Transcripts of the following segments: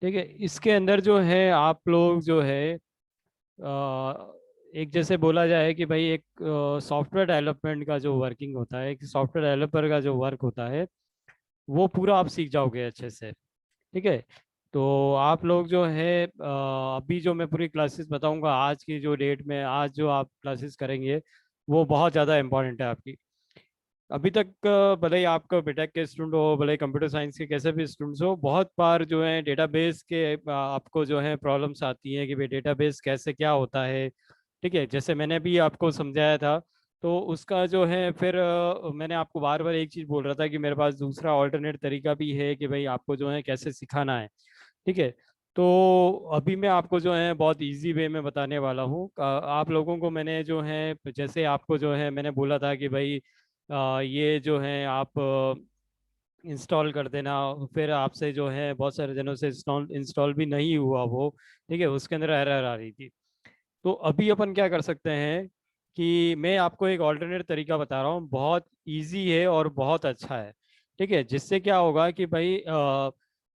ठीक है। इसके अंदर जो है आप लोग जो है एक जैसे बोला जाए कि भाई एक सॉफ्टवेयर डेवलपमेंट का जो वर्किंग होता है, एक सॉफ्टवेयर डेवलपर का जो वर्क होता है, वो पूरा आप सीख जाओगे अच्छे से। ठीक है। तो आप लोग जो है अभी जो मैं पूरी क्लासेस बताऊंगा आज की जो डेट में, आज जो आप क्लासेस करेंगे वो बहुत ज़्यादा इंपॉर्टेंट है आपकी। अभी तक भले ही आपका बीटेक के स्टूडेंट हो, भले ही कंप्यूटर साइंस के कैसे भी स्टूडेंट्स हो, बहुत बार जो है डेटाबेस के आपको जो है प्रॉब्लम्स आती हैं कि भाई डेटाबेस कैसे क्या होता है। ठीक है। जैसे मैंने भी आपको समझाया था, तो उसका जो है फिर मैंने आपको बार बार एक चीज़ बोल रहा था कि मेरे पास दूसरा ऑल्टरनेट तरीका भी है कि भाई आपको जो है कैसे सिखाना है। ठीक है। तो अभी मैं आपको जो है बहुत इजी वे में बताने वाला हूँ। आप लोगों को मैंने जो है, जैसे आपको जो है मैंने बोला था कि भाई ये जो है आप इंस्टॉल कर देना, फिर आपसे जो है बहुत सारे जनों से इंस्टॉल इंस्टॉल भी नहीं हुआ वो। ठीक है। उसके अंदर एरर आ रही थी। तो अभी अपन क्या कर सकते हैं कि मैं आपको एक ऑल्टरनेट तरीका बता रहा हूँ, बहुत इजी है और बहुत अच्छा है। ठीक है। जिससे क्या होगा कि भाई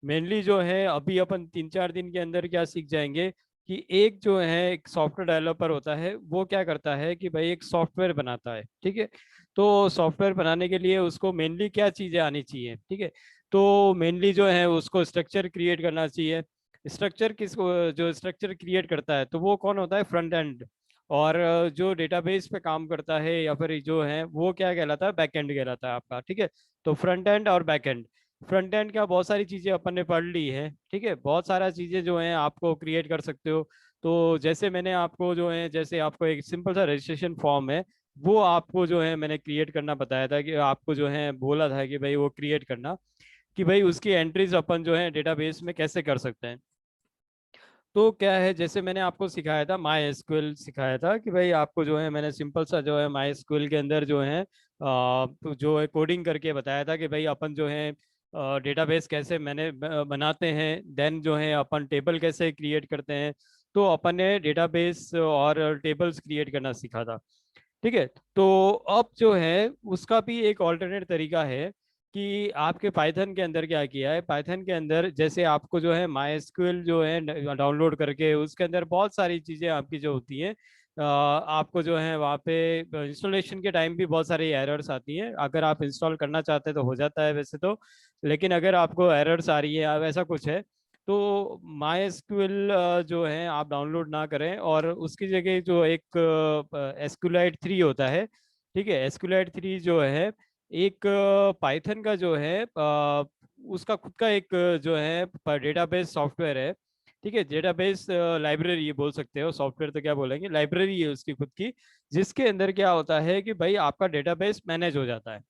मेनली जो है अभी अपन 3-4 दिन के अंदर क्या सीख जाएंगे कि एक जो है एक सॉफ्टवेयर डेवलपर होता है, वो क्या करता है कि भाई एक सॉफ्टवेयर बनाता है। ठीक है। तो सॉफ्टवेयर बनाने के लिए उसको मेनली क्या चीज़ें आनी चाहिए। ठीक है। तो मेनली जो है उसको स्ट्रक्चर क्रिएट करना चाहिए। स्ट्रक्चर किसको, जो स्ट्रक्चर क्रिएट करता है तो वो कौन होता है, फ्रंट एंड। और जो डेटाबेस पे काम करता है या फिर जो है वो क्या कहलाता है, बैक एंड कहलाता है आपका। ठीक है। तो फ्रंट एंड और बैक एंड, फ्रंट एंड का बहुत सारी चीजें अपन ने पढ़ ली है। ठीक है। बहुत सारा चीजें जो है आपको क्रिएट कर सकते हो। तो जैसे मैंने आपको जो है, जैसे आपको एक सिंपल सा रजिस्ट्रेशन फॉर्म है, वो आपको जो है मैंने क्रिएट करना बताया था, कि आपको जो है बोला था कि भाई वो क्रिएट करना, कि भाई उसकी एंट्रीज अपन जो है डेटाबेस में कैसे कर सकते हैं। तो क्या है, जैसे मैंने आपको सिखाया था माई एसक्यूएल सिखाया था कि भाई आपको जो है मैंने सिंपल सा जो है माई एसक्यूएल के अंदर जो है जो है कोडिंग करके बताया था कि भाई अपन जो है डेटाबेस कैसे मैंने बनाते हैं, देन जो है अपन टेबल कैसे क्रिएट करते हैं। तो अपन ने डेटाबेस और टेबल्स क्रिएट करना सीखा था। ठीक है। तो अब जो है उसका भी एक ऑल्टरनेट तरीका है कि आपके पाइथन के अंदर क्या किया है। पाइथन के अंदर जैसे आपको जो है माई जो है डाउनलोड करके उसके अंदर बहुत सारी चीज़ें आपकी जो होती हैं, आपको जो है वहाँ पे इंस्टॉलेशन के टाइम भी बहुत सारी एरर्स आती हैं। अगर आप इंस्टॉल करना चाहते हैं तो हो जाता है वैसे तो, लेकिन अगर आपको एरर्स आ रही है या वैसा कुछ है, तो माई एसक्यूएल जो है आप डाउनलोड ना करें, और उसकी जगह जो एक एसक्यूलाइट 3 होता है। ठीक है। एसक्यूलाइट 3 जो है एक पाइथन का जो है उसका खुद का एक जो है डेटाबेस सॉफ्टवेयर है। ठीक है। डेटाबेस लाइब्रेरी बोल सकते हो, सॉफ्टवेयर तो क्या बोलेंगे, लाइब्रेरी है उसकी खुद की, जिसके अंदर क्या होता है कि भाई आपका डेटाबेस मैनेज हो जाता है।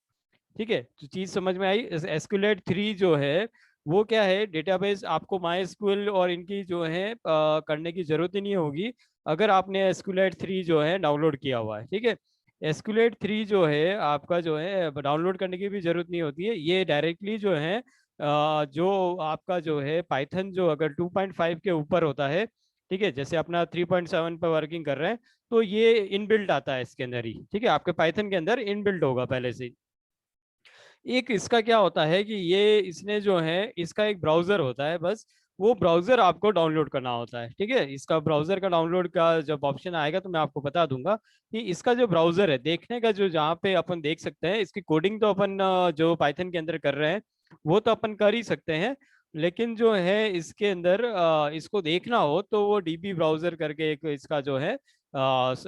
ठीक है। तो चीज समझ में आई। एसक्यूएल 3 जो है वो क्या है, डेटाबेस आपको माई एसक्यूएल और इनकी जो है करने की जरूरत ही नहीं होगी, अगर आपने एसक्यूएल 3 जो है डाउनलोड किया हुआ है। ठीक है। एसक्यूएल 3 जो है आपका जो है डाउनलोड करने की भी जरूरत नहीं होती है, ये डायरेक्टली जो है जो आपका जो है पाइथन जो अगर 2.5 के ऊपर होता है, ठीक है, जैसे अपना 3.7 पर वर्किंग कर रहे हैं, तो ये इनबिल्ट आता है इसके अंदर ही। ठीक है। आपके पाइथन के अंदर इनबिल्ट होगा पहले से ही। एक इसका क्या होता है कि ये इसने जो है इसका एक ब्राउजर होता है, बस वो ब्राउजर आपको डाउनलोड करना होता है। ठीक है। इसका ब्राउजर का डाउनलोड का जब ऑप्शन आएगा तो मैं आपको बता दूंगा कि इसका जो ब्राउजर है देखने का, जो जहाँ पे अपन देख सकते हैं इसकी कोडिंग, तो अपन जो पाइथन के अंदर कर रहे हैं वो तो अपन कर ही सकते हैं, लेकिन जो है इसके अंदर इसको देखना हो तो वो डीबी ब्राउजर करके एक इसका जो है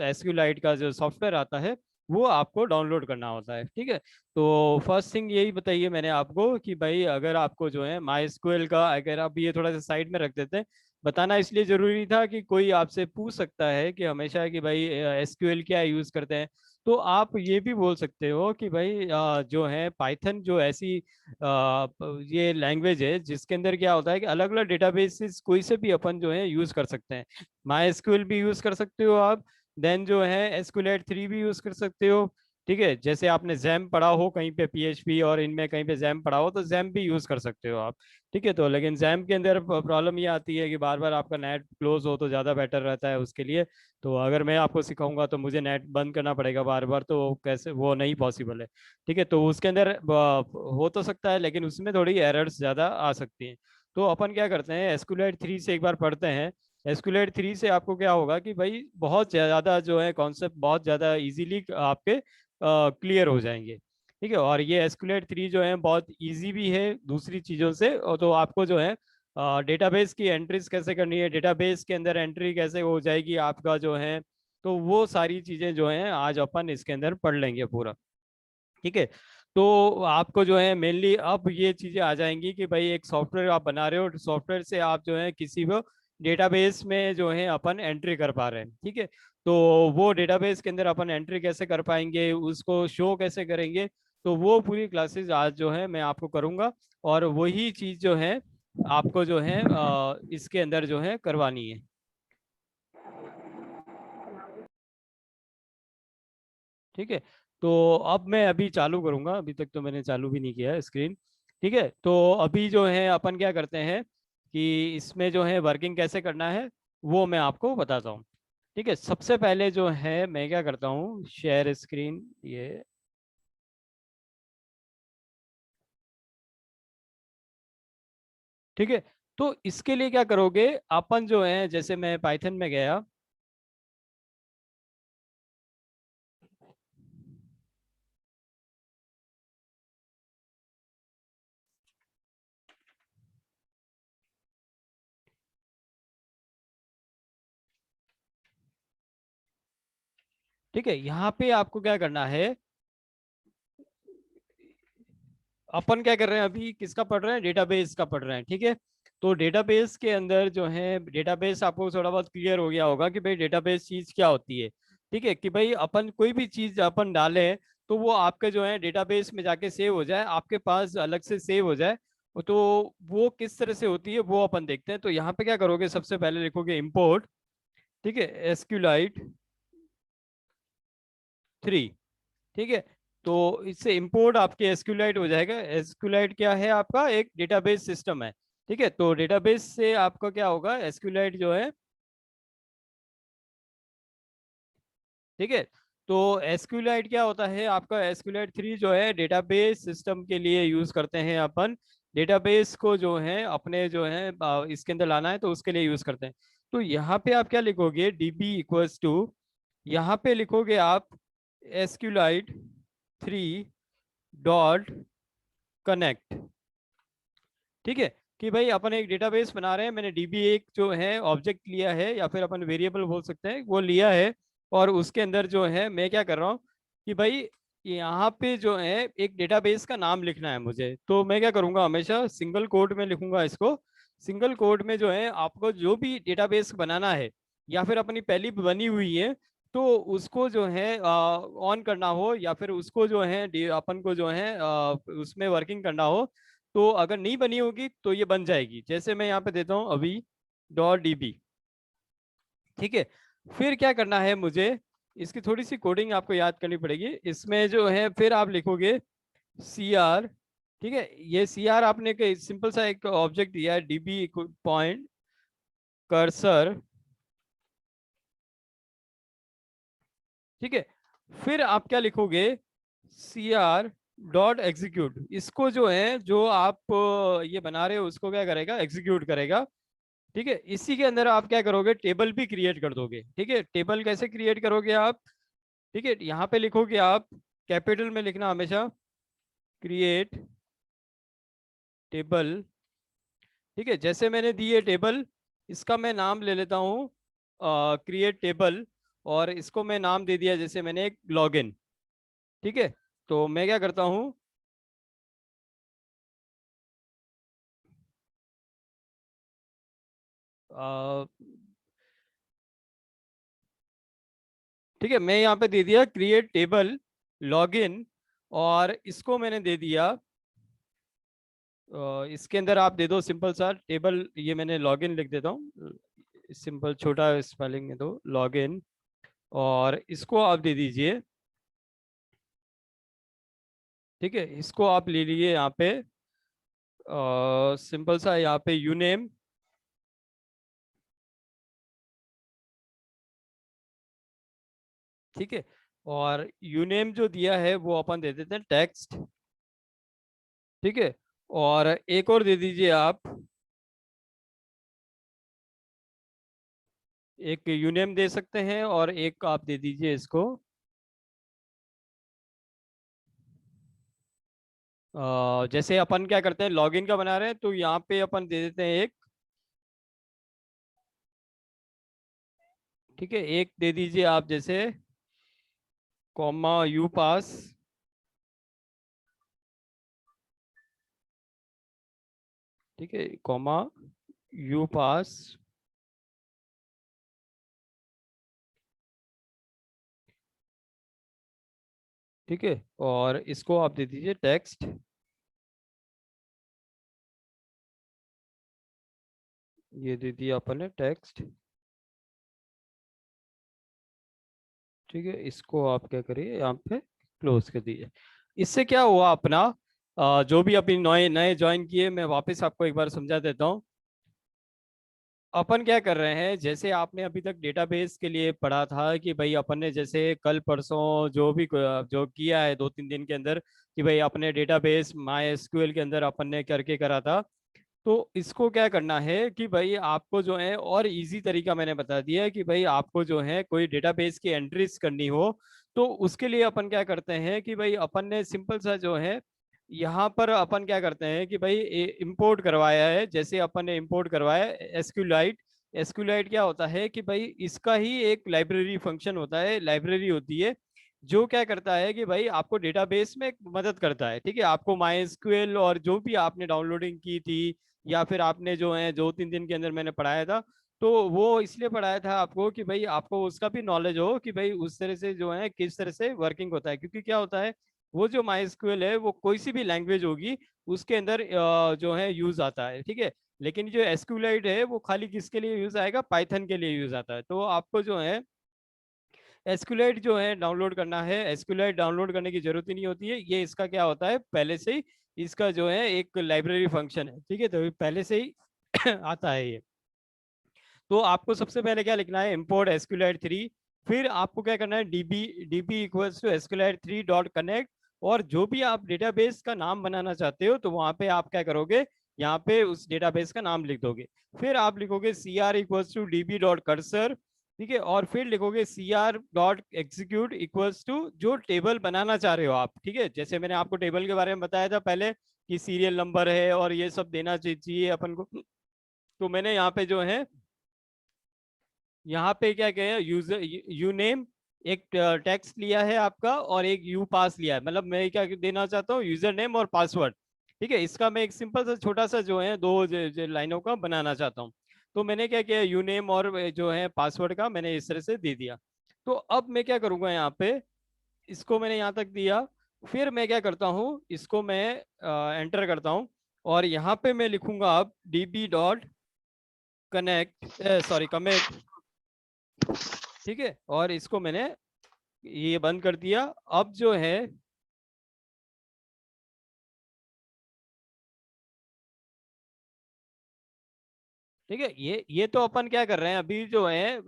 एसक्यूलाइट का जो सॉफ्टवेयर आता है, वो आपको डाउनलोड करना होता है। ठीक है। तो फर्स्ट थिंग यही बताइए मैंने आपको कि भाई अगर आपको जो है माई एसक्यूएल का, अगर आप ये थोड़ा सा साइड में रख देते हैं, बताना इसलिए जरूरी था कि कोई आपसे पूछ सकता है कि हमेशा कि भाई एसक्यूएल क्या यूज करते हैं। तो आप ये भी बोल सकते हो कि भाई जो है पाइथन जो ऐसी ये लैंग्वेज है जिसके अंदर क्या होता है कि अलग अलग डेटाबेसेस कोई से भी अपन जो है यूज कर सकते हैं। माई एसक्यूएल भी यूज कर सकते हो आप, देन जो है एसक्यूएल 3 भी यूज कर सकते हो। ठीक है। जैसे आपने जैम पढ़ा हो कहीं पे, पीएचपी और इनमें कहीं पे जैम पढ़ा हो, तो जैम भी यूज कर सकते हो आप। ठीक है। तो लेकिन जैम के अंदर प्रॉब्लम ये आती है कि बार बार आपका नेट क्लोज हो तो ज़्यादा बेटर रहता है उसके लिए। तो अगर मैं आपको सिखाऊंगा तो मुझे नेट बंद करना पड़ेगा बार बार, तो कैसे, वो नहीं पॉसिबल है। ठीक है। तो उसके अंदर हो तो सकता है लेकिन उसमें थोड़ी एरर्स ज़्यादा आ सकती हैं। तो अपन क्या करते हैं, एसक्यूएलाइट 3 से एक बार पढ़ते हैं। एसक्यूएलाइट 3 से आपको क्या होगा कि भाई बहुत ज़्यादा जो है कॉन्सेप्ट बहुत ज़्यादा इजीली आपके क्लियर हो जाएंगे। ठीक है, और ये एसक्यूएलाइट 3 जो है बहुत इजी भी है दूसरी चीज़ों से। और तो आपको जो है डेटाबेस की एंट्रीज कैसे करनी है, डेटाबेस के अंदर एंट्री कैसे हो जाएगी आपका जो है, तो वो सारी चीज़ें जो हैं आज अपन इसके अंदर पढ़ लेंगे पूरा। ठीक है, तो आपको जो है मेनली अब ये चीजें आ जाएंगी कि भाई एक सॉफ्टवेयर आप बना रहे हो, सॉफ्टवेयर से आप जो है किसी भी डेटाबेस में जो है अपन एंट्री कर पा रहे हैं। ठीक है, तो वो डेटाबेस के अंदर अपन एंट्री कैसे कर पाएंगे, उसको शो कैसे करेंगे, तो वो पूरी क्लासेस आज जो है मैं आपको करूंगा। और वही चीज जो है आपको जो है इसके अंदर जो है करवानी है। ठीक है, तो अब मैं अभी चालू करूंगा, अभी तक तो मैंने चालू भी नहीं किया है स्क्रीन। ठीक है, तो अभी जो है अपन क्या करते हैं कि इसमें जो है वर्किंग कैसे करना है वो मैं आपको बताता हूँ। ठीक है, सबसे पहले जो है मैं क्या करता हूँ, शेयर स्क्रीन ये। ठीक है, तो इसके लिए क्या करोगे, अपन जो है जैसे मैं पाइथन में गया। ठीक है, यहाँ पे आपको क्या करना है, अपन क्या कर रहे हैं अभी, किसका पढ़ रहे हैं, डेटाबेस का पढ़ रहे हैं। ठीक है, तो डेटाबेस के अंदर जो है डेटाबेस आपको थोड़ा बहुत क्लियर हो गया होगा कि भाई डेटाबेस चीज क्या होती है। ठीक है, कि भाई अपन कोई भी चीज अपन डालें तो वो आपके जो है डेटाबेस में जाके सेव हो जाए, आपके पास अलग से सेव हो जाए। तो वो किस तरह से होती है वो अपन देखते हैं। तो यहाँ पे क्या करोगे, सबसे पहले लिखोगे इंपोर्ट। ठीक है, एसक्यूलाइट 3। ठीक है, तो इससे इंपोर्ट आपके एसक्यूलाइट हो जाएगा। एसक्यूलाइट क्या है, आपका एक डेटाबेस सिस्टम है। ठीक है, तो डेटाबेस से आपका क्या होगा, एसक्यूलाइट जो है। ठीक है, तो एसक्यूलाइट क्या होता है आपका, एसक्यूलाइट 3 जो है डेटाबेस सिस्टम के लिए यूज करते हैं अपन। डेटाबेस को जो है अपने जो है इसके अंदर लाना है तो उसके लिए यूज करते हैं। तो यहाँ पे आप क्या लिखोगे, db इक्वल्स टू, यहाँ पे लिखोगे आप एसक्यूलाइट 3 डॉट कनेक्ट। ठीक है, कि भाई अपन एक डेटाबेस बना रहे हैं, मैंने डीबी एक जो है ऑब्जेक्ट लिया है या फिर अपन वेरिएबल बोल सकते हैं वो लिया है। और उसके अंदर जो है मैं क्या कर रहा हूँ कि भाई यहाँ पे जो है एक डेटाबेस का नाम लिखना है मुझे, तो मैं क्या करूँगा, हमेशा सिंगल कोड में लिखूंगा इसको। सिंगल कोड में जो है आपको जो भी डेटाबेस बनाना है या फिर अपनी पहली बनी हुई है तो उसको जो है ऑन करना हो या फिर उसको जो है अपन को जो है उसमें वर्किंग करना हो, तो अगर नहीं बनी होगी तो ये बन जाएगी। जैसे मैं यहाँ पे देता हूँ अभी डॉट डीबी। ठीक है, फिर क्या करना है मुझे, इसकी थोड़ी सी कोडिंग आपको याद करनी पड़ेगी। इसमें जो है फिर आप लिखोगे सी आर। ठीक है, ये सी आर आपने सिंपल सा एक ऑब्जेक्ट दिया है, डीबी पॉइंट कर्सर। ठीक है, फिर आप क्या लिखोगे, सी आर डॉट एग्जीक्यूट। इसको जो है जो आप ये बना रहे हो उसको क्या करेगा, एग्जीक्यूट करेगा। ठीक है, इसी के अंदर आप क्या करोगे, टेबल भी क्रिएट कर दोगे। ठीक है, टेबल कैसे क्रिएट करोगे आप, ठीक है, यहाँ पे लिखोगे आप, कैपिटल में लिखना हमेशा, क्रिएट टेबल। ठीक है, जैसे मैंने दी है टेबल, इसका मैं नाम ले लेता हूँ क्रिएट टेबल। और इसको मैं नाम दे दिया जैसे मैंने एक लॉगिन। ठीक है, तो मैं क्या करता हूँ, अ, ठीक है, मैं यहाँ पे दे दिया क्रिएट टेबल लॉगिन। और इसको मैंने दे दिया इसके अंदर आप दे दो सिंपल सा टेबल, ये मैंने लॉगिन लिख देता हूँ, सिंपल छोटा स्पेलिंग में दो लॉगिन। और इसको आप दे दीजिए। ठीक है, इसको आप ले लीजिए यहाँ पे सिंपल सा यहाँ पे यूनेम। ठीक है, और यूनेम जो दिया है वो अपन दे देते हैं टेक्स्ट। ठीक है, और एक और दे दीजिए आप एक यूनेम दे सकते हैं और एक आप दे दीजिए इसको जैसे अपन क्या करते हैं लॉगिन का बना रहे हैं तो यहाँ पे अपन दे देते हैं एक, ठीक है, एक दे दीजिए आप जैसे कॉमा यू पास, ठीक है, कॉमा यू पास, ठीक है, और इसको आप दे दीजिए टेक्स्ट, ये दे दिया अपन ने टेक्स्ट, ठीक है, इसको आप क्या करिए यहाँ पे क्लोज कर दीजिए। इससे क्या हुआ अपना जो भी अभी नए नए ज्वाइन किए, मैं वापस आपको एक बार समझा देता हूँ। अपन क्या कर रहे हैं, जैसे आपने अभी तक डेटाबेस के लिए पढ़ा था कि भाई अपन ने जैसे कल परसों जो भी जो किया है 2-3 दिन के अंदर कि भाई अपने डेटाबेस माई एसक्यूएल के अंदर अपन ने करके करा था। तो इसको क्या करना है कि भाई आपको जो है और इजी तरीका मैंने बता दिया है कि भाई आपको जो है कोई डेटाबेस की एंट्रीज करनी हो तो उसके लिए अपन क्या करते हैं कि भाई अपन ने सिंपल सा जो है यहाँ पर अपन क्या करते हैं कि भाई इंपोर्ट करवाया है, जैसे अपन ने इंपोर्ट करवाया एसक्यूलाइट। एसक्यूलाइट क्या होता है कि भाई इसका ही एक लाइब्रेरी फंक्शन होता है, लाइब्रेरी होती है जो क्या करता है कि भाई आपको डेटाबेस में मदद करता है, ठीक है, आपको माई एसक्यूएल और जो भी आपने डाउनलोडिंग की थी या फिर आपने जो है 2-3 दिन के अंदर मैंने पढ़ाया था, तो वो इसलिए पढ़ाया था आपको कि भाई आपको उसका भी नॉलेज हो कि भाई उस तरह से जो है किस तरह से वर्किंग होता है, क्योंकि क्या होता है वो जो माइस्क्यूएल है वो कोई सी भी लैंग्वेज होगी उसके अंदर जो है यूज आता है, ठीक है, लेकिन जो एसक्यूलाइट है वो खाली किसके लिए यूज आएगा, पाइथन के लिए यूज आता है। तो आपको जो है एसक्यूलाइट जो है डाउनलोड करना है, एसक्यूलाइट डाउनलोड करने की जरूरत ही नहीं होती है, ये इसका क्या होता है पहले से ही इसका जो है एक लाइब्रेरी फंक्शन है, ठीक है, तो पहले से ही आता है ये। तो आपको सबसे पहले क्या लिखना है, इम्पोर्ट एसक्यूलाइट 3, फिर आपको क्या करना है DB DB equals to SQLite 3 dot connect, और जो भी आप डेटाबेस का नाम बनाना चाहते हो तो वहां पे आप क्या करोगे, यहाँ पे उस डेटाबेस का नाम लिख दोगे, फिर आप लिखोगे C R equals to DB dot cursor, ठीक है, और फिर लिखोगे C R dot execute equals to जो टेबल बनाना चाह रहे हो आप, ठीक है, जैसे मैंने आपको टेबल के बारे में बताया था पहले कि सीरियल नंबर है और ये सब देना चाहिए अपन को। तो मैंने यहाँ पे जो है यहाँ पे क्या क्या है, यूजर यू नेम एक टेक्स्ट लिया है आपका और एक यू पास लिया है, मतलब मैं क्या देना चाहता हूँ यूजर नेम और पासवर्ड, ठीक है, इसका मैं एक सिंपल सा छोटा सा जो है दो लाइनों का बनाना चाहता हूँ। तो मैंने क्या किया, यू नेम और जो है पासवर्ड का मैंने इस तरह से दे दिया। तो अब मैं क्या करूंगा यहाँ पे, इसको मैंने यहाँ तक दिया, फिर मैं क्या करता हूँ इसको मैं एंटर करता हूँ और यहाँ पे मैं लिखूंगा अब dB dot connect, sorry commit, ठीक है, और इसको मैंने ये बंद कर दिया। अब जो है ठीक है, ये तो अपन क्या कर रहे हैं अभी जो है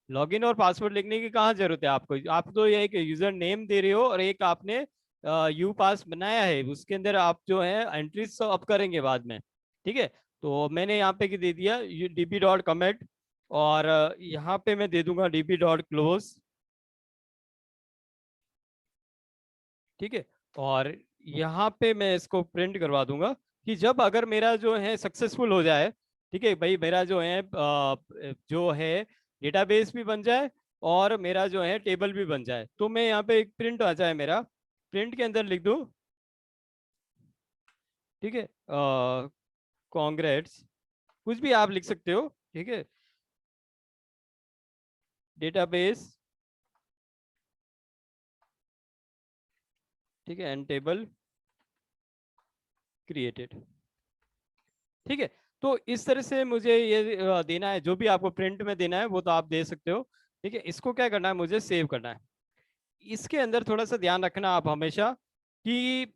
लॉगिन और पासवर्ड लिखने की कहाँ जरूरत है आपको, आप तो ये एक यूजर नेम दे रहे हो और एक आपने यू पास बनाया है, उसके अंदर आप जो है एंट्रीज तो अब करेंगे बाद में, ठीक है। तो मैंने यहाँ पे दे दिया डीबी डॉट कमेंट और यहाँ पे मैं दे दूंगा डीबी डॉट क्लोज, ठीक है, और यहाँ पे मैं इसको प्रिंट करवा दूंगा कि जब अगर मेरा जो है सक्सेसफुल हो जाए, ठीक है भाई, मेरा जो है जो है डेटाबेस भी बन जाए और मेरा जो है टेबल भी बन जाए, तो मैं यहाँ पे एक प्रिंट आ जाए मेरा, प्रिंट के अंदर लिख दूँ, ठीक है, कॉन्ग्रेट्स, कुछ भी आप लिख सकते हो, ठीक है, डेटाबेस, ठीक है, एंड टेबल क्रिएटेड, ठीक है। तो इस तरह से मुझे ये देना है, जो भी आपको प्रिंट में देना है वो तो आप दे सकते हो, ठीक है, इसको क्या करना है मुझे सेव करना है। इसके अंदर थोड़ा सा ध्यान रखना आप हमेशा कि,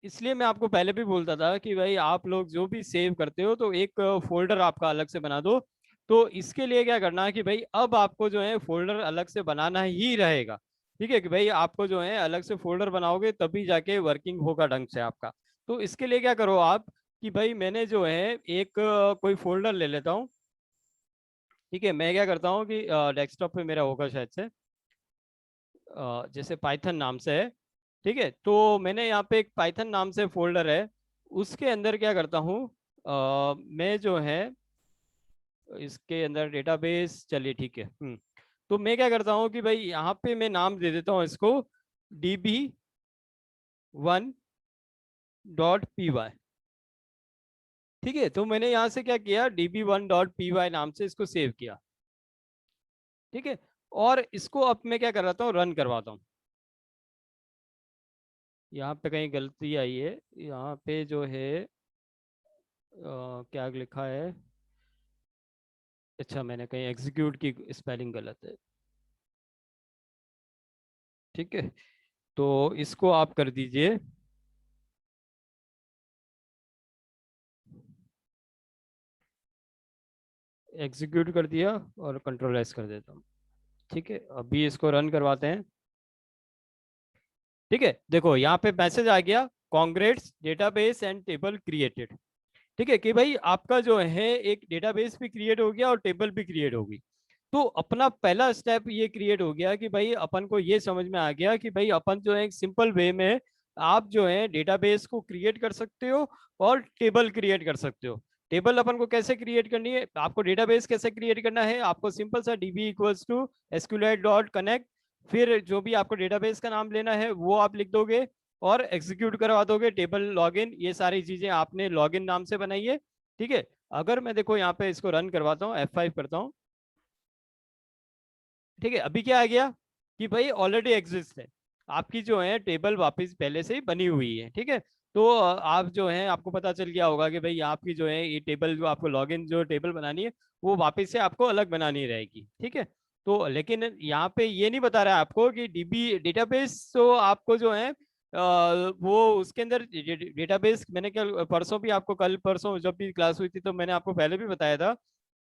इसलिए मैं आपको पहले भी बोलता था कि भाई आप लोग जो भी सेव करते हो तो एक फोल्डर आपका अलग से बना दो। तो इसके लिए क्या करना है कि भाई अब आपको जो है फोल्डर अलग से बनाना ही रहेगा, ठीक है, कि भाई आपको जो है अलग से फोल्डर बनाओगे तभी जाके वर्किंग होगा ढंग से आपका। तो इसके लिए क्या करो आप कि भाई मैंने जो है एक कोई फोल्डर ले लेता हूँ, ठीक है, मैं क्या करता हूँ कि डेस्कटॉप पे मेरा होगा शायद से, जैसे पाइथन नाम से है। ठीक है, तो मैंने यहाँ पे एक पाइथन नाम से फोल्डर है, उसके अंदर क्या करता हूँ, मैं जो है इसके अंदर डेटाबेस, चलिए ठीक है। तो मैं क्या करता हूँ कि भाई यहाँ पे मैं नाम दे देता हूँ इसको db1.py। ठीक है, तो मैंने यहाँ से क्या किया, db1.py नाम से इसको सेव किया। ठीक है, और इसको अब मैं क्या करवाता हूँ, रन करवाता हूँ। यहाँ पे कहीं गलती आई है, यहाँ पे जो है क्या लिखा है, अच्छा मैंने कहीं एग्जीक्यूट की स्पेलिंग गलत है। ठीक है, तो इसको आप कर दीजिए, एग्जीक्यूट कर दिया और कंट्रोल एस कर देता हूँ। ठीक है, अभी इसको रन करवाते हैं। ठीक है, देखो यहाँ पे मैसेज आ गया, congrats database and table created. ठीक है, कि भाई आपका जो है एक डेटाबेस भी क्रिएट हो गया और टेबल भी क्रिएट होगी। तो अपना पहला स्टेप ये क्रिएट हो गया कि भाई अपन को ये समझ में आ गया कि भाई अपन जो है एक सिंपल वे में आप जो है डेटाबेस को क्रिएट कर सकते हो और टेबल क्रिएट कर सकते हो। टेबल अपन को कैसे क्रिएट करनी है, आपको डेटाबेस कैसे क्रिएट करना है, आपको सिंपल सा db इक्वल्स टू sqlite.connect, फिर जो भी आपको डेटाबेस का नाम लेना है वो आप लिख दोगे और एग्जीक्यूट करवा दोगे टेबल लॉगिन, ये सारी चीजें आपने लॉगिन नाम से बनाई है। ठीक है, अगर मैं देखो यहाँ पे इसको रन करवाता हूँ, F5 करता हूँ। ठीक है, अभी क्या आ गया कि भाई ऑलरेडी एग्जिस्ट है, आपकी जो है टेबल वापस पहले से ही बनी हुई है। ठीक है, तो आप जो है आपको पता चल गया होगा कि भाई आपकी जो है ये टेबल जो आपको लॉगिन जो टेबल बनानी है वो वापस से आपको अलग बनानी रहेगी। ठीक है, तो लेकिन यहाँ पे ये नहीं बता रहा है आपको कि डीबी डेटाबेस तो आपको जो है वो उसके अंदर डेटाबेस, मैंने कल परसों भी आपको, कल परसों जब भी क्लास हुई थी तो मैंने आपको पहले भी बताया था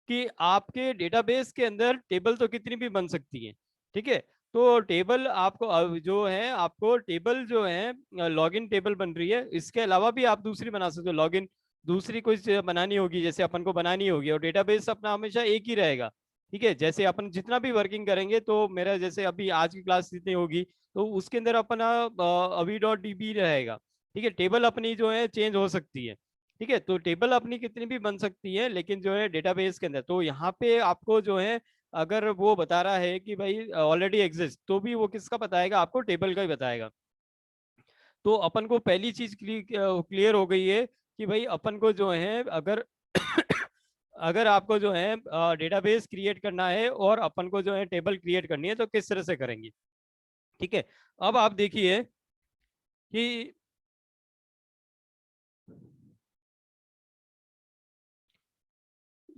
कि आपके डेटाबेस के अंदर टेबल तो कितनी भी बन सकती है। ठीक है, तो टेबल आपको जो है आपको टेबल जो है लॉगिन टेबल बन रही है, इसके अलावा भी आप दूसरी बना सकते हो लॉगिन, दूसरी कुछ बनानी होगी जैसे अपन को बनानी होगी, और डेटाबेस अपना हमेशा एक ही रहेगा। ठीक है, जैसे अपन जितना भी वर्किंग करेंगे तो मेरा जैसे अभी आज की क्लास जितनी होगी तो उसके अंदर अपना अभी डॉट डी रहेगा। ठीक है, टेबल अपनी जो है चेंज हो सकती है। ठीक है, तो टेबल अपनी कितनी भी बन सकती है लेकिन जो है डेटाबेस के अंदर, तो यहाँ पे आपको जो है अगर वो बता रहा है कि भाई ऑलरेडी एग्जिस्ट, तो भी वो किसका बताएगा, आपको टेबल का ही बताएगा। तो अपन को पहली चीज क्लियर हो गई है कि भाई अपन को जो है अगर अगर आपको जो है डेटाबेस क्रिएट करना है और अपन को जो है टेबल क्रिएट करनी है तो किस तरह से करेंगे। ठीक है, अब आप देखिए कि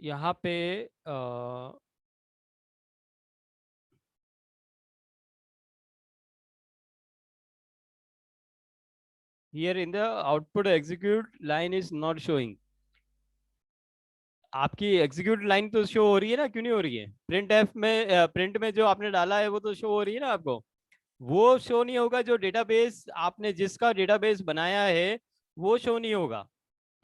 यहाँ पे here in the output execute line is not showing, आपकी एग्जीक्यूट लाइन तो शो हो रही है ना, क्यों नहीं हो रही है, प्रिंट एफ में प्रिंट में जो आपने डाला है वो तो शो हो रही है ना आपको। वो शो नहीं होगा जो डेटाबेस आपने जिसका डेटाबेस बनाया है, वो शो नहीं होगा।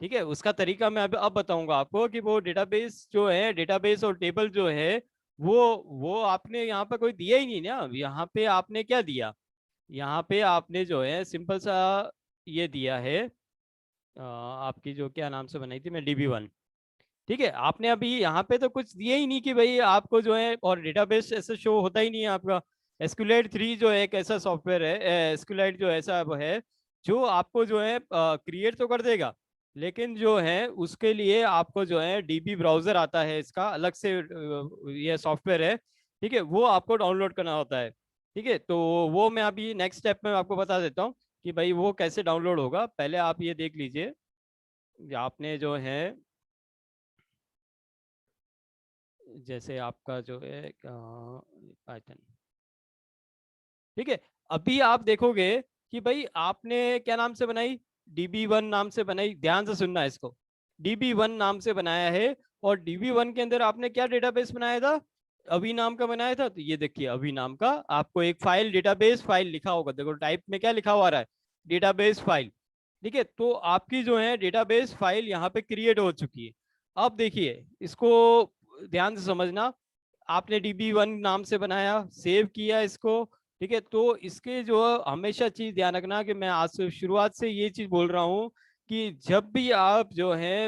ठीक है, उसका तरीका मैं अब बताऊंगा आपको कि वो डेटाबेस जो है, डेटाबेस और टेबल जो है वो आपने यहाँ पे कोई दिया ही नहीं ना, यहाँ पे आपने क्या दिया, यहाँ पे आपने जो है सिंपल सा ये दिया है, आपकी जो क्या नाम से बनाई थी मैं, db1। ठीक है, आपने अभी यहाँ पे तो कुछ दिया ही नहीं कि भाई आपको जो है, और डेटाबेस ऐसा शो होता ही नहीं है आपका। एसक्यूएलाइट 3 जो है एक ऐसा सॉफ्टवेयर है, एसक्यूएलाइट जो ऐसा वो है जो आपको जो है क्रिएट तो कर देगा, लेकिन जो है उसके लिए आपको जो है डीबी ब्राउजर आता है, इसका अलग से ये सॉफ्टवेयर है। ठीक है, वो आपको डाउनलोड करना होता है। ठीक है, तो वो मैं अभी नेक्स्ट स्टेप में आपको बता देता हूँ कि भाई वो कैसे डाउनलोड होगा, पहले आप ये देख लीजिए। आपने जो है जैसे आपका जो है पाइथन, ठीक है, अभी आप देखोगे कि भाई आपने क्या नाम से बनाई, db1 नाम से बनाई, ध्यान से सुनना है इसको, db1 नाम से बनाया है। और db1 के अंदर आपने क्या डेटाबेस बनाया था, अभी नाम का बनाया था। तो ये देखिए अभी नाम का आपको एक फाइल, डेटाबेस फाइल लिखा होगा, देखो टाइप में क्या लिखा हुआ रहा है, डेटाबेस फाइल। ठीक है, तो आपकी जो है डेटाबेस फाइल यहाँ पे क्रिएट हो चुकी है। अब देखिए इसको ध्यान से समझना, आपने DB1 नाम से बनाया, सेव किया इसको, ठीक है। तो इसके जो हमेशा चीज ध्यान रखना कि मैं आज से शुरुआत से ये चीज बोल रहा हूँ कि जब भी आप जो है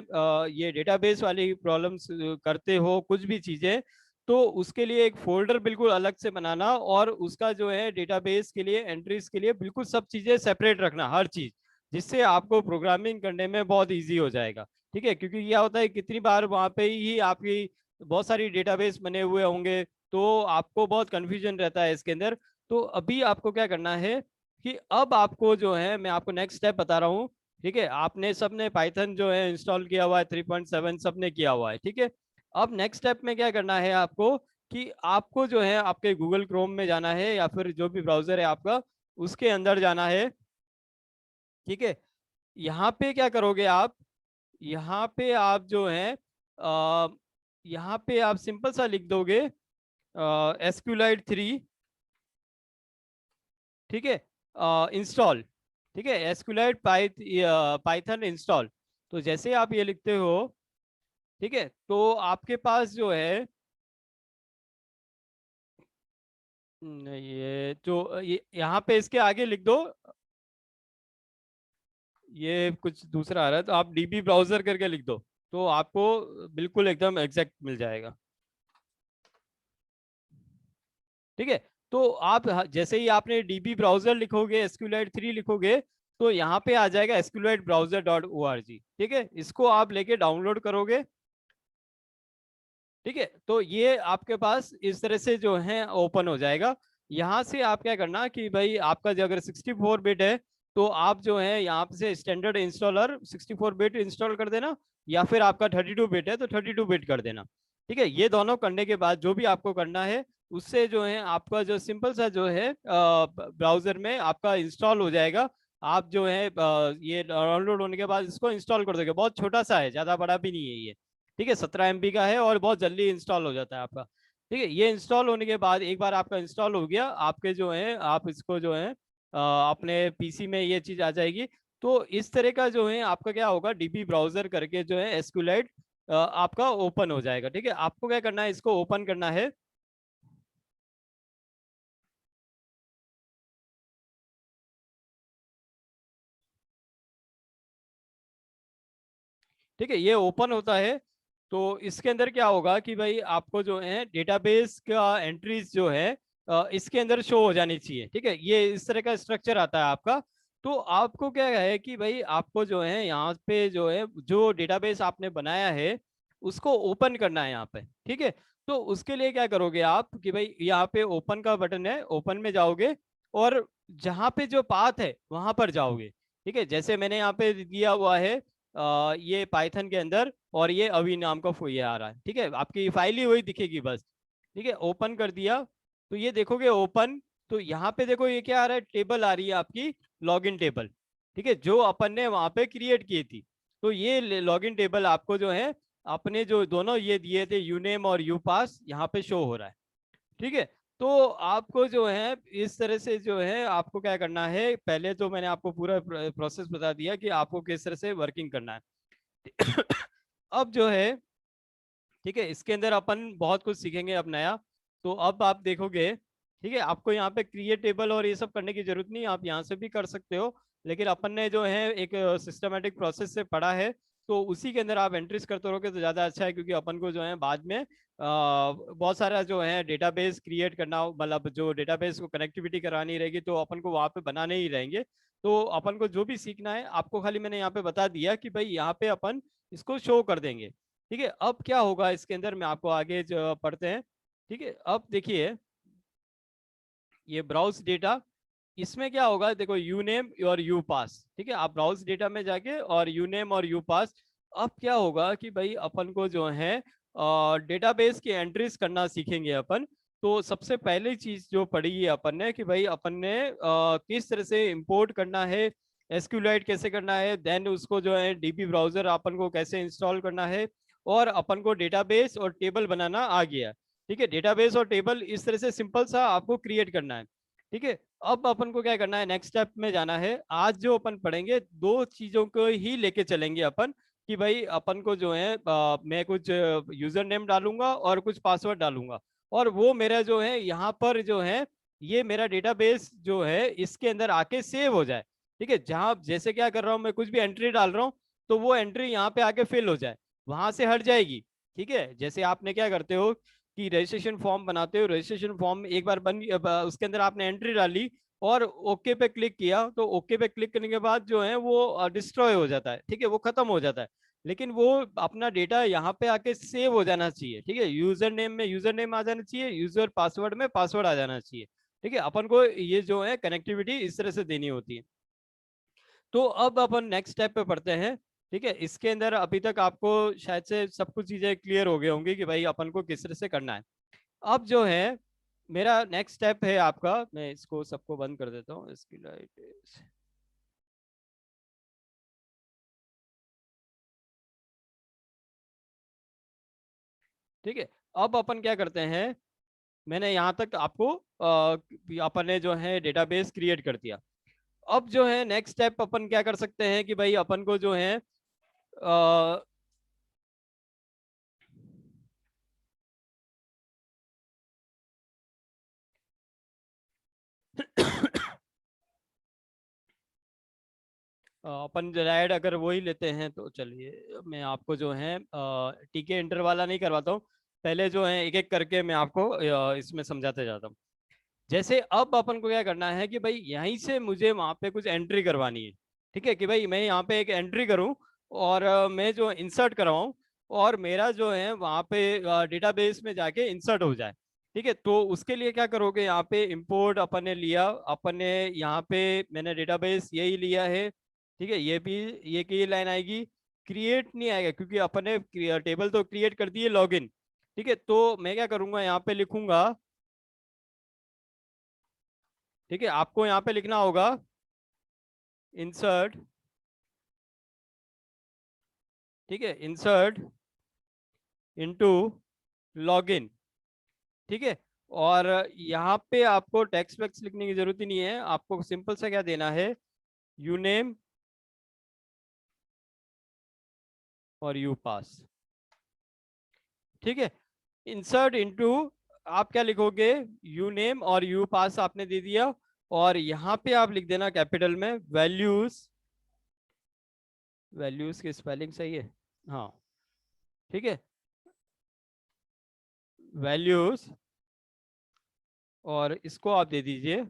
ये डेटाबेस वाली प्रॉब्लम्स करते हो कुछ भी चीजें, तो उसके लिए एक फोल्डर बिल्कुल अलग से बनाना, और उसका जो है डेटाबेस के लिए एंट्रीज के लिए बिल्कुल सब चीजें सेपरेट रखना, हर चीज, जिससे आपको प्रोग्रामिंग करने में बहुत इजी हो जाएगा। ठीक है, क्योंकि क्या होता है कितनी बार वहां पे ही आपकी बहुत सारी डेटाबेस बने हुए होंगे, तो आपको बहुत कंफ्यूजन रहता है इसके अंदर। तो अभी आपको क्या करना है कि अब आपको जो है मैं आपको नेक्स्ट स्टेप बता रहा हूँ। ठीक है, आपने सबने पाइथन जो है इंस्टॉल किया हुआ है, 3.7 सबने किया हुआ है, ठीक है। अब नेक्स्ट स्टेप में क्या करना है आपको कि आपको जो है आपके गूगल क्रोम में जाना है, या फिर जो भी ब्राउजर है आपका उसके अंदर जाना है। ठीक है, यहाँ पे क्या करोगे आप, यहाँ पे आप जो है यहाँ पे आप सिंपल सा लिख दोगे SQLite 3, ठीक है, इंस्टॉल। ठीक है, SQLite पाइथन इंस्टॉल। तो जैसे आप ये लिखते हो, ठीक है, तो आपके पास जो है ये जो ये यहाँ पे इसके आगे लिख दो, ये कुछ दूसरा आ रहा है, तो आप DB ब्राउजर करके लिख दो, तो आपको बिल्कुल एकदम एग्जैक्ट मिल जाएगा। ठीक है, तो आप जैसे ही आपने DB ब्राउजर लिखोगे, SQLite 3 लिखोगे, तो यहाँ पे आ जाएगा SQLitebrowser.org। ठीक है, इसको आप लेके डाउनलोड करोगे। ठीक है, तो ये आपके पास इस तरह से जो है ओपन हो जाएगा। यहाँ से आप क्या करना कि भाई आपका जो अगर 64 बिट है, तो आप जो है यहाँ से स्टैंडर्ड इंस्टॉलर 64 बिट इंस्टॉल कर देना, या फिर आपका 32 बिट है तो 32 बिट कर देना। ठीक है, ये दोनों करने के बाद जो भी आपको करना है, उससे जो है आपका जो सिंपल सा जो है ब्राउजर में आपका इंस्टॉल हो जाएगा। आप जो है ये डाउनलोड होने के बाद इसको इंस्टॉल कर दोगे, बहुत छोटा सा है, ज्यादा बड़ा भी नहीं है ये। ठीक है, 17 MB का है और बहुत जल्दी इंस्टॉल हो जाता है आपका। ठीक है, ये इंस्टॉल होने के बाद एक बार आपका इंस्टॉल हो गया, आपके जो है आप इसको जो है अपने पीसी में ये चीज आ जाएगी। तो इस तरह का जो है आपका क्या होगा, DB ब्राउजर करके जो है SQLite आपका ओपन हो जाएगा। ठीक है, आपको क्या करना है, इसको ओपन करना है। ठीक है, ये ओपन होता है, तो इसके अंदर क्या होगा कि भाई आपको जो है डेटाबेस का एंट्रीज जो है इसके अंदर शो हो जानी चाहिए। ठीक है, ये इस तरह का स्ट्रक्चर आता है आपका। तो आपको क्या है कि भाई आपको जो है यहाँ पे जो है जो डेटाबेस आपने बनाया है उसको ओपन करना है यहाँ पे। ठीक है, तो उसके लिए क्या करोगे आप कि भाई यहाँ पे ओपन का बटन है, ओपन में जाओगे, और जहाँ पे जो पाथ है वहां पर जाओगे। ठीक है, जैसे मैंने यहाँ पे दिया हुआ है ये पाइथन के अंदर, और ये अभी नाम का ये आ रहा है। ठीक है, आपकी फाइल ही वही दिखेगी बस। ठीक है, ओपन कर दिया, तो ये देखोगे ओपन, तो यहाँ पे देखो ये क्या आ रहा है, टेबल आ रही है आपकी, लॉगिन टेबल। ठीक है, जो अपन ने वहां पे क्रिएट की थी। तो ये लॉगिन टेबल आपको जो है अपने जो दोनों ये दिए थे यूनेम और यूपास, यहाँ पे शो हो रहा है। ठीक है, तो आपको जो है इस तरह से जो है आपको क्या करना है, पहले तो मैंने आपको पूरा प्रोसेस बता दिया कि आपको किस तरह से वर्किंग करना है। अब जो है, ठीक है, इसके अंदर अपन बहुत कुछ सीखेंगे अब नया। तो अब आप देखोगे, ठीक है, आपको यहाँ पे क्रिएट टेबल और ये सब करने की जरूरत नहीं, आप यहाँ से भी कर सकते हो। लेकिन अपन ने जो है एक सिस्टमेटिक प्रोसेस से पढ़ा है, तो उसी के अंदर आप एंट्रीज करते रहोगे तो ज़्यादा अच्छा है, क्योंकि अपन को जो है बाद में बहुत सारा जो है डेटाबेस क्रिएट करना, मतलब जो डेटाबेस को कनेक्टिविटी करानी रहेगी, तो अपन को वहाँ पे बनाने ही रहेंगे। तो अपन को जो भी सीखना है आपको खाली मैंने यहाँ पे बता दिया कि भाई यहाँ पे अपन इसको शो कर देंगे। ठीक है, अब क्या होगा इसके अंदर मैं आपको आगे पढ़ते हैं। ठीक है, अब देखिए ये ब्राउज डेटा, इसमें क्या होगा, देखो यूनेम और यू पास। ठीक है, आप ब्राउज डेटा में जाके और यूनेम और यू पास। अब क्या होगा कि भाई अपन को जो है डेटाबेस की एंट्रीज करना सीखेंगे अपन। तो सबसे पहली चीज जो पढ़ी है अपन ने कि भाई अपन ने किस तरह से इंपोर्ट करना है, SQLite कैसे करना है, देन उसको जो है DB ब्राउजर अपन को कैसे इंस्टॉल करना है, और अपन को डेटाबेस और टेबल बनाना आ गया। ठीक है, डेटाबेस और टेबल इस तरह से सिंपल सा आपको क्रिएट करना है। ठीक है, अब अपन को क्या करना है, नेक्स्ट स्टेप में जाना है। आज जो अपन पढ़ेंगे दो चीजों को ही लेके चलेंगे अपन, कि भाई अपन को जो है मैं कुछ यूजर नेम डालूंगा और कुछ पासवर्ड डालूंगा, और वो मेरा जो है यहाँ पर जो है ये मेरा डेटाबेस जो है इसके अंदर आके सेव हो जाए। ठीक है, जहां जैसे क्या कर रहा हूँ मैं, कुछ भी एंट्री डाल रहा हूँ तो वो एंट्री यहाँ पे आके फिल हो जाए, वहां से हट जाएगी। ठीक है, जैसे आपने क्या करते हो कि रजिस्ट्रेशन फॉर्म बनाते हो, रजिस्ट्रेशन फॉर्म एक बार उसके अंदर आपने एंट्री डाली और ओके पे क्लिक किया, तो ओके पे क्लिक करने के बाद जो है वो डिस्ट्रॉय हो जाता है। ठीक है, वो खत्म हो जाता है, लेकिन वो अपना डेटा यहाँ पे आके सेव हो जाना चाहिए। ठीक है, यूजर नेम में यूजर नेम आ जाना चाहिए, यूजर पासवर्ड में पासवर्ड आ जाना चाहिए। ठीक है, अपन को ये जो है कनेक्टिविटी इस तरह से देनी होती है। तो अब अपन नेक्स्ट स्टेप पे पढ़ते हैं। ठीक है, इसके अंदर अभी तक आपको शायद से सब कुछ चीजें क्लियर हो गई होंगी कि भाई अपन को किस तरह से करना है। अब जो है मेरा नेक्स्ट स्टेप है आपका, मैं इसको सबको बंद कर देता हूँ, इसकी लाइट। ठीक है, अब अपन क्या करते हैं, मैंने यहाँ तक आपको अपन ने जो है डेटाबेस क्रिएट कर दिया। अब जो है नेक्स्ट स्टेप अपन क्या कर सकते हैं कि भाई अपन को जो है अ, अपन ऐड अगर वही लेते हैं तो चलिए मैं आपको जो है टीके इंटर वाला नहीं करवाता हूँ, पहले जो है एक एक करके मैं आपको इसमें समझाते जाता हूँ। जैसे अब अपन को क्या करना है कि भाई यहीं से मुझे वहां पे कुछ एंट्री करवानी है। ठीक है, कि भाई मैं यहाँ पे एक एंट्री करूँ और मैं जो इंसर्ट करवाऊँ और मेरा जो है वहां पे डेटाबेस में जाके इंसर्ट हो जाए। ठीक है, तो उसके लिए क्या करोगे, यहाँ पे इंपोर्ट अपन ने लिया, अपन ने यहाँ पे मैंने डेटाबेस यही लिया है। ठीक है, ये भी ये की लाइन आएगी, क्रिएट नहीं आएगा क्योंकि अपन ने टेबल तो क्रिएट कर दिए लॉगिन। ठीक है, तो मैं क्या करूंगा, यहाँ पे लिखूंगा। ठीक है, आपको यहाँ पे लिखना होगा इंसर्ट। ठीक है, इंसर्ट इनटू लॉगिन। ठीक है, और यहाँ पे आपको टेक्स्ट वैक्स लिखने की जरूरत ही नहीं है, आपको सिंपल सा क्या देना है, यू नेम और यू पास। ठीक है, इंसर्ट इनटू, आप क्या लिखोगे, यू नेम और यू पास आपने दे दिया, और यहाँ पे आप लिख देना कैपिटल में वैल्यूज। वैल्यूज की स्पेलिंग सही है? हाँ। ठीक है, वैल्यूज, और इसको आप दे दीजिए।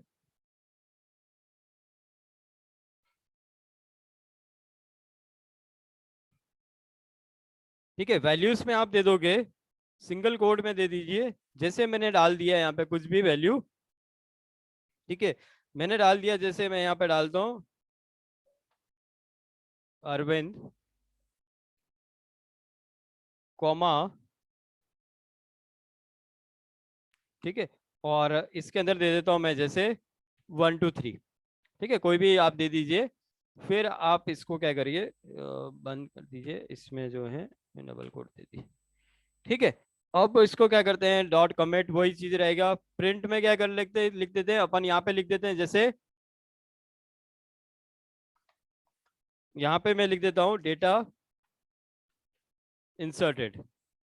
ठीक है, वैल्यूज में आप दे दोगे, सिंगल कोड में दे दीजिए, जैसे मैंने डाल दिया यहाँ पे कुछ भी वैल्यू। ठीक है, मैंने डाल दिया, जैसे मैं यहाँ पे डालता हूँ अरविंद, कॉमा। ठीक है, और इसके अंदर दे देता हूँ मैं जैसे 1 2 3। ठीक है, कोई भी आप दे दीजिए, फिर आप इसको क्या करिए, बंद कर दीजिए, इसमें जो है मैं डबल कोड दे दी। ठीक है, अब इसको क्या करते हैं, डॉट कमेंट वही चीज रहेगा, प्रिंट में क्या कर लेते लिख देते हैं अपन, यहाँ पे लिख देते हैं जैसे, यहाँ पे मैं लिख देता हूँ डेटा इंसर्टेड।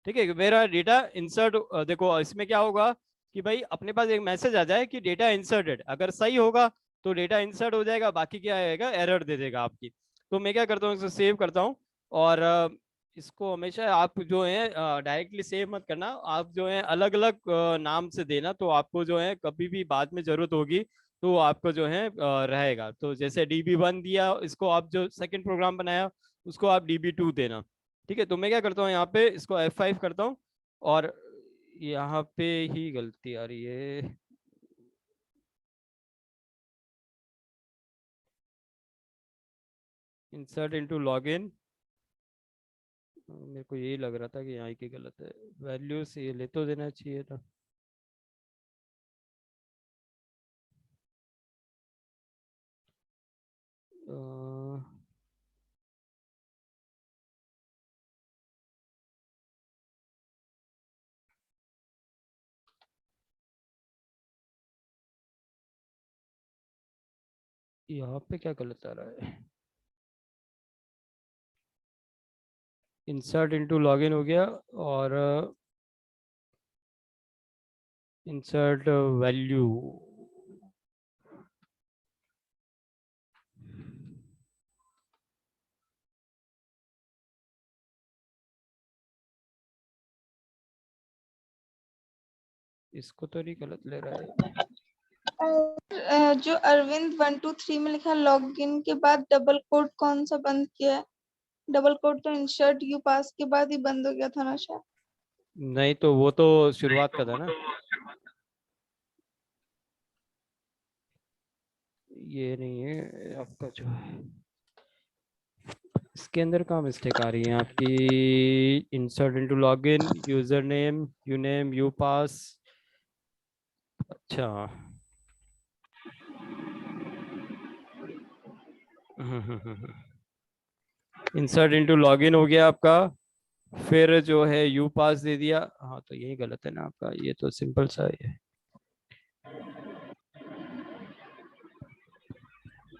ठीक है, मेरा डेटा इंसर्ट, देखो इसमें क्या होगा कि भाई अपने पास एक मैसेज आ जाए कि डेटा इंसर्टेड, अगर सही होगा तो डेटा इंसर्ट हो जाएगा, बाकी क्या आएगा, एरर दे देगा आपकी। तो मैं क्या करता हूँ, इसको सेव करता हूँ, और इसको हमेशा आप जो है डायरेक्टली सेव मत करना, आप जो है अलग अलग नाम से देना, तो आपको जो है कभी भी बाद में जरूरत होगी तो आपको जो है रहेगा। तो जैसे DB1 दिया, इसको आप जो सेकंड प्रोग्राम बनाया उसको आप DB2 देना। ठीक है, तो मैं क्या करता हूँ, यहाँ पे इसको F5 करता हूँ, और यहाँ पे ही गलती आ रही है, इंसर्ट इनटू लॉगिन। मेरे को यही लग रहा था कि यहाँ की गलत है, वैल्यू से ये ले तो देना चाहिए था। अ, यहाँ पे क्या गलत आ रहा है, इंसर्ट इनटू लॉगिन हो गया, और इंसर्ट वैल्यू, इसको तो नहीं गलत ले रहा है। जो अरविंद 123 में लिखा लॉगिन के बाद डबल कोट कौन सा बंद किया है? डबल कोट तो इंसर्ट यू पास के बाद ही बंद हो गया था ना शायद। नहीं तो वो तो शुरुआत का था ना, ये नहीं है आपका जो है। इसके अंदर कहाँ मिस्टेक आ रही है आपकी? Insert into login, user name, you name, you pass. अच्छा, इंसर्ट इनटू लॉगिन हो गया आपका, फिर जो है यू पास दे दिया। हाँ तो यही गलत है ना आपका, ये तो सिंपल सा है।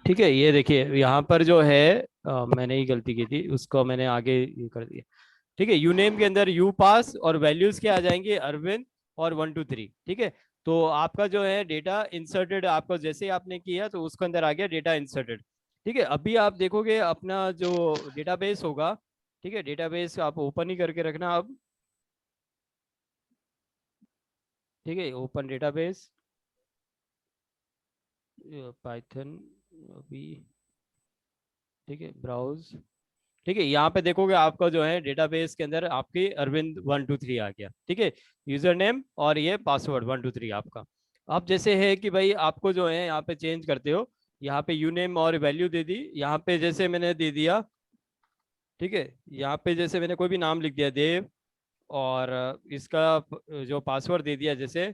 ठीक है, ये देखिए यहाँ पर जो है मैंने ही गलती की थी, उसको मैंने आगे ये कर दिया। ठीक है, यू नेम के अंदर यू पास और वैल्यूज के आ जाएंगे अरविंद और 123। ठीक है, तो आपका जो है डेटा इंसर्टेड, आपको जैसे ही आपने किया तो उसके अंदर आ गया डेटा इंसर्टेड। ठीक है, अभी आप देखोगे अपना जो डेटाबेस होगा, ठीक है, डेटाबेस आप ओपन ही करके रखना अब। ठीक है, ओपन डेटाबेस, पाइथन अभी। ठीक है, ब्राउज। ठीक है, यहाँ पे देखोगे आपका जो है डेटाबेस के अंदर आपकी अरविंद 123 आ गया। ठीक है, यूजर नेम और ये पासवर्ड 123 आपका। अब जैसे है कि भाई आपको जो है यहाँ पे चेंज करते हो, यहाँ पे यू नेम और वैल्यू दे दी, यहाँ पे जैसे मैंने दे दिया। ठीक है, यहाँ पे जैसे मैंने कोई भी नाम लिख दिया देव, और इसका जो पासवर्ड दे दिया जैसे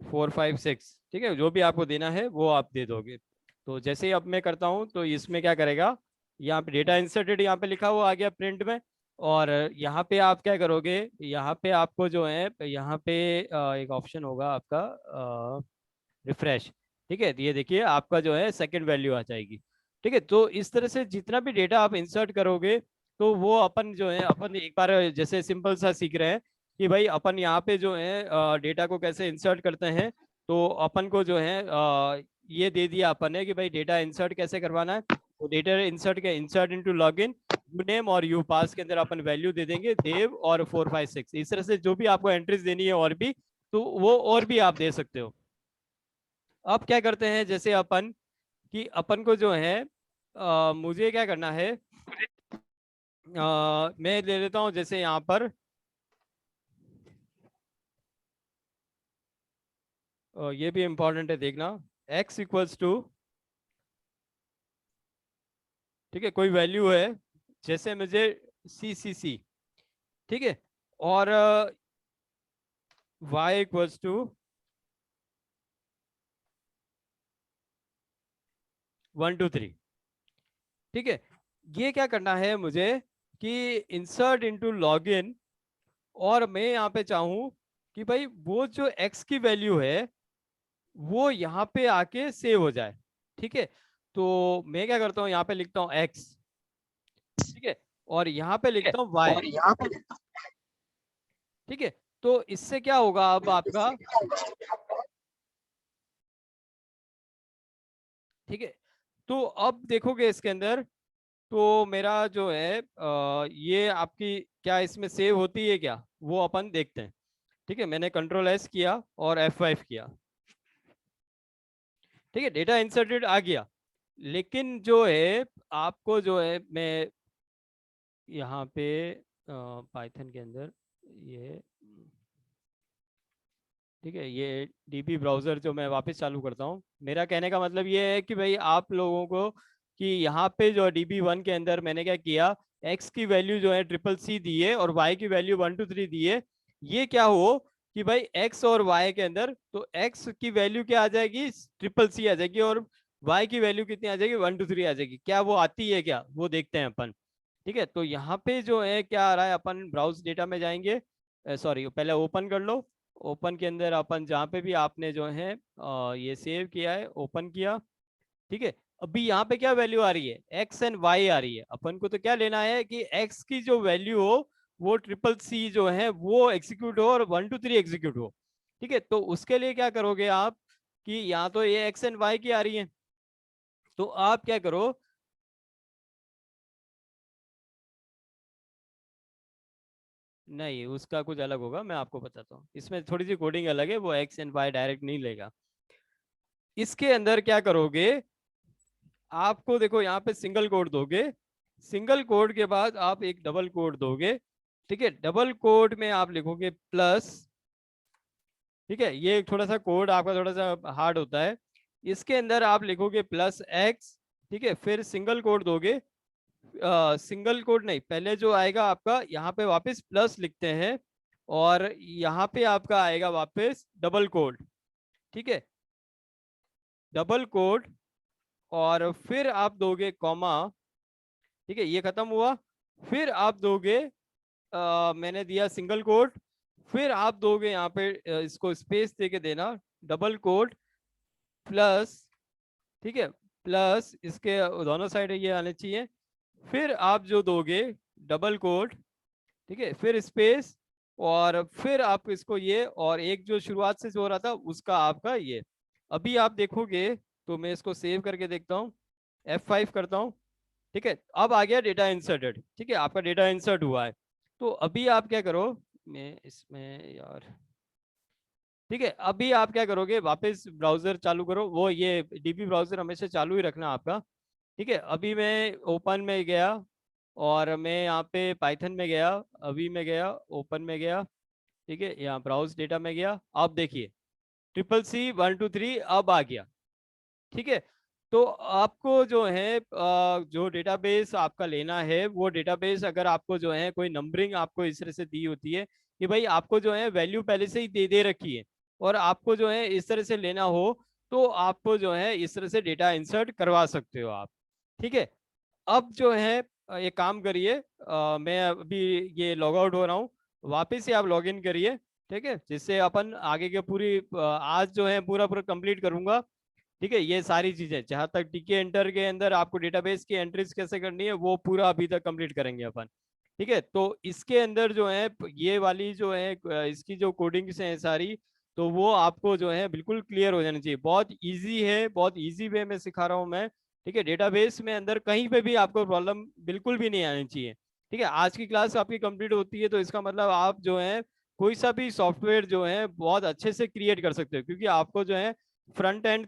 456। ठीक है, जो भी आपको देना है वो आप दे दोगे। तो जैसे ही अब मैं करता हूँ तो इसमें क्या करेगा, यहाँ पे डेटा इंसर्टेड यहाँ पे लिखा हुआ आ गया प्रिंट में। और यहाँ पे आप क्या करोगे, यहाँ पे आपको जो है यहाँ पे एक ऑप्शन होगा आपका रिफ्रेश। ठीक है, तो ये देखिए आपका जो है सेकंड वैल्यू आ जाएगी। ठीक है, तो इस तरह से जितना भी डेटा आप इंसर्ट करोगे, तो वो अपन जो है अपन एक बार जैसे सिंपल सा सीख रहे हैं कि भाई अपन यहाँ पे जो है डेटा को कैसे इंसर्ट करते हैं। तो अपन को जो है ये दे दिया अपन ने कि भाई डेटा इंसर्ट कैसे करवाना है। तो डेटा इंसर्ट के insert into login, you name और यू पास के अंदर अपन वैल्यू दे देंगे देव और 456। इस तरह से जो भी आपको एंट्रीज देनी है और भी, तो वो और भी आप दे सकते हो। अब क्या करते हैं, जैसे अपन कि अपन को जो है मुझे क्या करना है, मैं ले लेता हूँ जैसे यहाँ पर ये भी इंपॉर्टेंट है देखना, x इक्वल्स टू, ठीक है, कोई वैल्यू है जैसे मुझे सी। ठीक है, और y इक्वल्स टू 123। ठीक है, ये क्या करना है मुझे कि इंसर्ट इनटू लॉगिन, और मैं यहाँ पे चाहूँ कि भाई वो जो x की वैल्यू है वो यहाँ पे आके सेव हो जाए। ठीक है, तो मैं क्या करता हूँ, यहाँ पे लिखता हूँ x। ठीक है, और यहाँ पे लिखता हूँ y। और यहाँ पे ठीक है, तो इससे क्या होगा अब आपका। ठीक है, तो अब देखोगे इसके अंदर, तो मेरा जो है ये आपकी क्या इसमें सेव होती है क्या, वो अपन देखते हैं। ठीक है, मैंने कंट्रोल एस किया और F5 किया। ठीक है, डेटा इंसर्टेड आ गया। लेकिन जो है आपको जो है मैं यहाँ पे पाइथन के अंदर ये, ठीक है, ये डीबी ब्राउजर जो मैं वापस चालू करता हूँ, मेरा कहने का मतलब ये है कि भाई आप लोगों को कि यहाँ पे जो DB1 के अंदर मैंने क्या किया, x की वैल्यू जो है CCC दी है और y की वैल्यू 123 दी है। ये क्या हो कि भाई x और y के अंदर, तो x की वैल्यू क्या आ जाएगी, CCC आ जाएगी, और y की वैल्यू कितनी आ जाएगी, 123 आ जाएगी। क्या वो आती है क्या, वो देखते हैं अपन। ठीक है, तो यहाँ पे जो है क्या आ रहा है, अपन ब्राउज डेटा में जाएंगे, सॉरी पहले ओपन कर लो। ओपन के अंदर अपन जहाँ पे भी आपने जो है ये सेव किया है ओपन किया। ठीक है, अभी यहाँ पे क्या वैल्यू आ रही है, एक्स एंड वाई आ रही है। अपन को तो क्या लेना है कि एक्स की जो वैल्यू हो वो CCC जो है वो एग्जीक्यूट हो और 123 एग्जीक्यूट हो। ठीक है, तो उसके लिए क्या करोगे आप कि यहाँ तो ये एक्स एंड वाई की आ रही है, तो आप क्या करो, नहीं उसका कुछ अलग होगा, मैं आपको बताता हूँ, इसमें थोड़ी सी कोडिंग अलग है, वो एक्स एंड वाई डायरेक्ट नहीं लेगा। इसके अंदर क्या करोगे, आपको देखो यहाँ पे सिंगल कोड दोगे, सिंगल कोड के बाद आप एक डबल कोड दोगे, ठीक है, डबल कोड में आप लिखोगे प्लस, ठीक है, ये थोड़ा सा कोड आपका थोड़ा सा हार्ड होता है, इसके अंदर आप लिखोगे प्लस एक्स, ठीक है, फिर सिंगल कोड दोगे, सिंगल कोड नहीं, पहले जो आएगा आपका यहाँ पे वापस प्लस लिखते हैं, और यहाँ पे आपका आएगा वापस डबल कोड, ठीक है, डबल कोड, और फिर आप दोगे कॉमा, ठीक है, ये खत्म हुआ, फिर आप दोगे मैंने दिया सिंगल कोड, फिर आप दोगे यहाँ पे इसको स्पेस दे के देना, डबल कोड प्लस, ठीक है, प्लस इसके दोनों साइड ये आने चाहिए, फिर आप जो दोगे डबल कोड, ठीक है, फिर स्पेस, और फिर आप इसको ये, और एक जो शुरुआत से जो हो रहा था उसका आपका ये, अभी आप देखोगे, तो मैं इसको सेव करके देखता हूँ, F5 करता हूँ, ठीक है, अब आ गया डेटा इंसर्टेड, ठीक है, आपका डेटा इंसर्ट हुआ है, तो अभी आप क्या करो, मैं इसमें यार, ठीक है, अभी आप क्या करोगे, वापस ब्राउजर चालू करो, वो ये डीबी ब्राउजर हमेशा चालू ही रखना आपका, ठीक है, अभी मैं ओपन में गया, और मैं यहाँ पे पाइथन में गया, अभी मैं गया ओपन में गया, ठीक है, यहाँ ब्राउज डेटा में गया, आप देखिए CCC123 अब आ गया, ठीक है, तो आपको जो है जो डेटाबेस आपका लेना है, वो डेटाबेस अगर आपको जो है कोई नंबरिंग आपको इस तरह से दी होती है कि भाई आपको जो है वैल्यू पहले से ही दे रखी है, और आपको जो है इस तरह से लेना हो, तो आपको जो है इस तरह से डेटा इंसर्ट करवा सकते हो आप, ठीक है, अब जो है ये काम करिए, मैं अभी ये लॉग आउट हो रहा हूँ, वापस से आप लॉग इन करिए, ठीक है, जिससे अपन आगे के पूरी आज जो है पूरा पूरा कंप्लीट करूंगा, ठीक है, ये सारी चीजें जहां तक टीके एंटर के अंदर आपको डेटाबेस की एंट्रीज कैसे करनी है वो पूरा अभी तक कंप्लीट करेंगे अपन, ठीक है, तो इसके अंदर जो है ये वाली जो है इसकी जो कोडिंग्स हैं सारी, तो वो आपको जो है बिल्कुल क्लियर हो जानी चाहिए, बहुत इजी है, बहुत इजी वे में सिखा रहा हूँ मैं, ठीक है, डेटाबेस में अंदर कहीं पे भी आपको प्रॉब्लम बिल्कुल भी नहीं आनी चाहिए, ठीक है, आज की क्लास आपकी कंप्लीट होती है तो इसका मतलब आप जो है कोई सा भी सॉफ्टवेयर जो है बहुत अच्छे से क्रिएट कर सकते हो, क्योंकि आपको जो है फ्रंट एंड